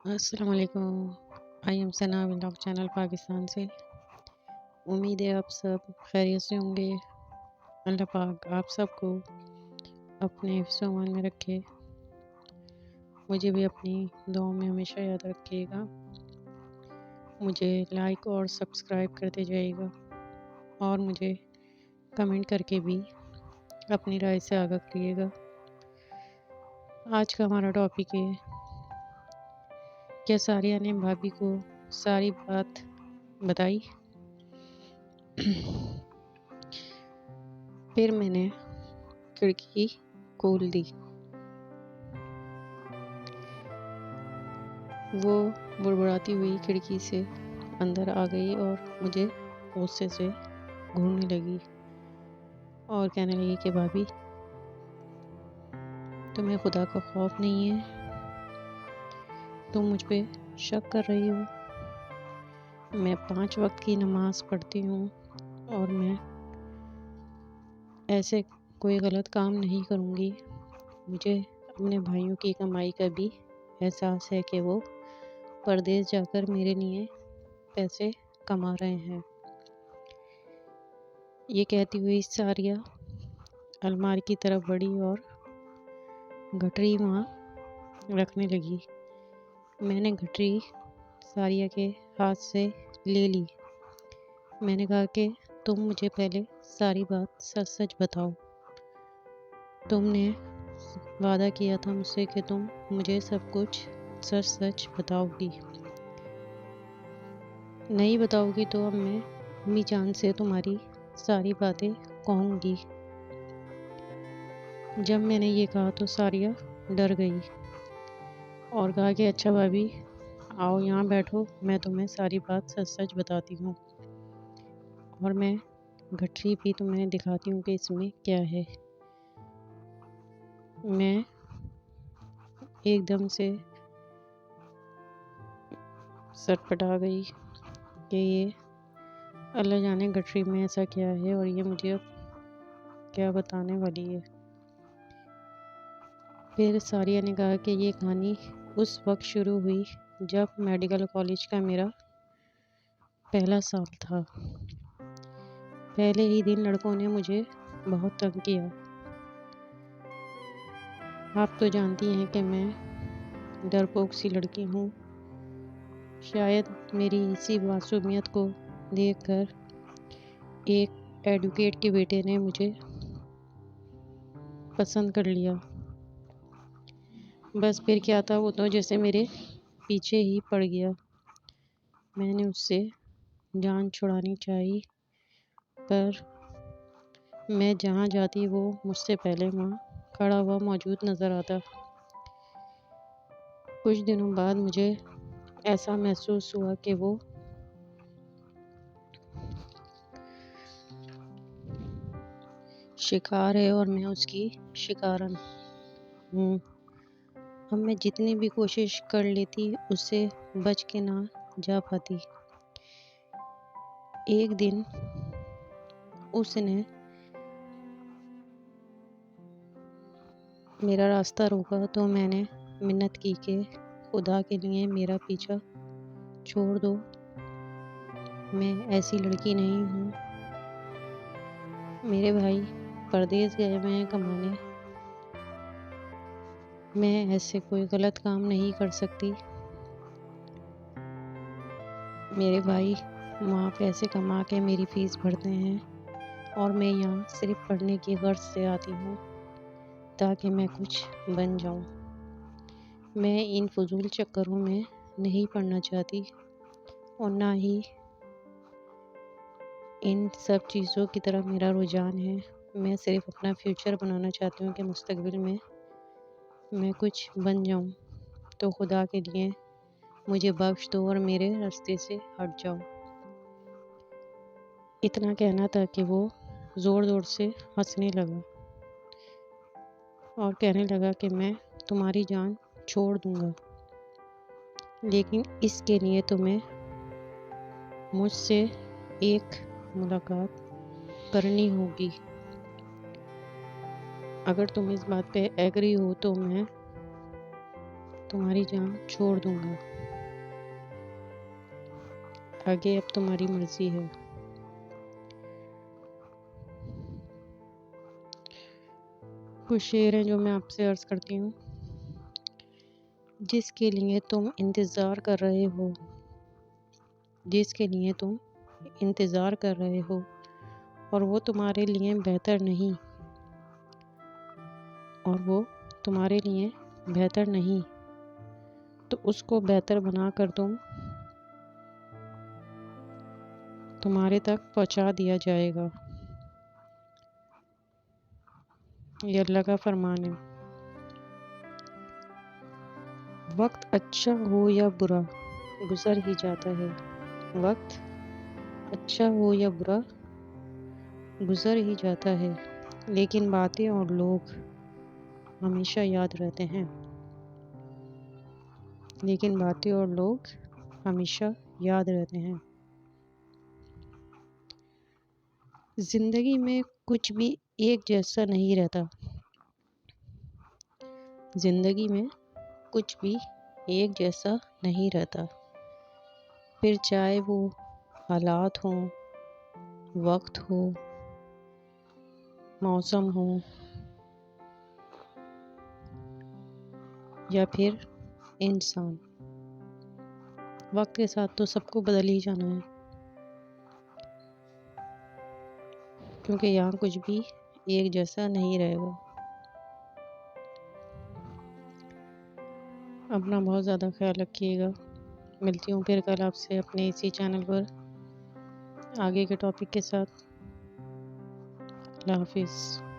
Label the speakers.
Speaker 1: अस्सलाम वालेकुम। I am Sana vlog channel Pakistan से। उम्मीद है आप सब खैरियत से होंगे। अल्लाह पाक आप सबको अपने हिफ्ज़-ओ-अमान में रखे। मुझे भी अपनी दुआओं में हमेशा याद रखिएगा। मुझे लाइक और सब्सक्राइब करते जाइएगा और मुझे कमेंट करके भी अपनी राय से आगाह करिएगा। आज का हमारा टॉपिक है, क्या सारिया ने भाभी को सारी बात बताई? फिर मैंने खिड़की खोल दी। वो बुड़बुड़ाती हुई खिड़की से अंदर आ गई और मुझे गुस्से से घूरने लगी और कहने लगी कि भाभी, तुम्हें खुदा का खौफ नहीं है? तुम मुझ पे शक कर रही हो? मैं 5 वक्त की नमाज़ पढ़ती हूँ और मैं ऐसे कोई गलत काम नहीं करूँगी। मुझे अपने भाइयों की कमाई का भी एहसास है कि वो परदेस जाकर मेरे लिए पैसे कमा रहे हैं। ये कहती हुई सारिया अलमारी की तरफ बढ़ी और गठरी वहाँ रखने लगी। मैंने गठरी सारिया के हाथ से ले ली। मैंने कहा कि तुम मुझे पहले सारी बात सच सच बताओ। तुमने वादा किया था मुझसे कि तुम मुझे सब कुछ सच सच बताओगी। नहीं बताओगी तो अब मैं अम्मी जान से तुम्हारी सारी बातें कहूँगी। जब मैंने ये कहा तो सारिया डर गई और कहा कि अच्छा भाभी, आओ यहाँ बैठो, मैं तुम्हें सारी बात सच सच बताती हूँ और मैं गठरी भी तुम्हें दिखाती हूँ कि इसमें क्या है। मैं एकदम से सटपटा गई कि ये अल्लाह जाने गठरी में ऐसा क्या है और ये मुझे अब क्या बताने वाली है। फिर सारिया ने कहा कि ये कहानी उस वक्त शुरू हुई जब मेडिकल कॉलेज का मेरा पहला साल था। पहले ही दिन लड़कों ने मुझे बहुत तंग किया। आप तो जानती हैं कि मैं डरपोक सी लड़की हूँ। शायद मेरी इसी मासूमियत को देखकर एक एडवोकेट के बेटे ने मुझे पसंद कर लिया। बस फिर क्या था, वो तो जैसे मेरे पीछे ही पड़ गया। मैंने उससे जान छुड़ानी चाहिए, पर मैं जहाँ जाती वो मुझसे पहले वहाँ खड़ा हुआ मौजूद नज़र आता। कुछ दिनों बाद मुझे ऐसा महसूस हुआ कि वो शिकार है और मैं उसकी शिकारन हूँ। अब मैं जितनी भी कोशिश कर लेती उससे बच के ना जा पाती। एक दिन उसने मेरा रास्ता रोका तो मैंने मिन्नत की कि खुदा के लिए मेरा पीछा छोड़ दो। मैं ऐसी लड़की नहीं हूँ। मेरे भाई परदेस गए हुए हैं कमाने। मैं ऐसे कोई गलत काम नहीं कर सकती। मेरे भाई वहाँ पैसे कमा के मेरी फ़ीस भरते हैं और मैं यहाँ सिर्फ पढ़ने की गर्ज से आती हूँ ताकि मैं कुछ बन जाऊँ। मैं इन फजूल चक्करों में नहीं पड़ना चाहती और ना ही इन सब चीज़ों की तरफ मेरा रुझान है। मैं सिर्फ अपना फ्यूचर बनाना चाहती हूँ कि मुस्तकबिल में मैं कुछ बन जाऊँ। तो खुदा के लिए मुझे बख्श दो और मेरे रास्ते से हट जाओ। इतना कहना था कि वो ज़ोर ज़ोर से हंसने लगा और कहने लगा कि मैं तुम्हारी जान छोड़ दूँगा, लेकिन इसके लिए तुम्हें मुझसे एक मुलाकात करनी होगी। अगर तुम इस बात पे एग्री हो तो मैं तुम्हारी जान छोड़ दूँगा। आगे अब तुम्हारी मर्जी है। कुछ शेर हैं जो मैं आपसे अर्ज़ करती हूँ। जिसके लिए तुम इंतज़ार कर रहे हो, जिसके लिए तुम इंतज़ार कर रहे हो और वो तुम्हारे लिए बेहतर नहीं, और वो तुम्हारे लिए बेहतर नहीं, तो उसको बेहतर बनाकर तुम्हारे तक पहुंचा दिया जाएगा। ये अल्लाह का फरमान है। वक्त अच्छा हो या बुरा गुजर ही जाता है। वक्त अच्छा हो या बुरा गुजर ही जाता है, लेकिन बातें और लोग हमेशा याद रहते हैं। लेकिन बातें और लोग हमेशा याद रहते हैं। जिंदगी में कुछ भी एक जैसा नहीं रहता। जिंदगी में कुछ भी एक जैसा नहीं रहता। फिर चाहे वो हालात हों, वक्त हो, मौसम हो, या फिर इंसान। वक्त के साथ तो सबको बदल ही जाना है, क्योंकि यहाँ कुछ भी एक जैसा नहीं रहेगा। अपना बहुत ज़्यादा ख्याल रखिएगा। मिलती हूँ फिर कल आपसे अपने इसी चैनल पर आगे के टॉपिक के साथ। अल्लाह हाफिज़।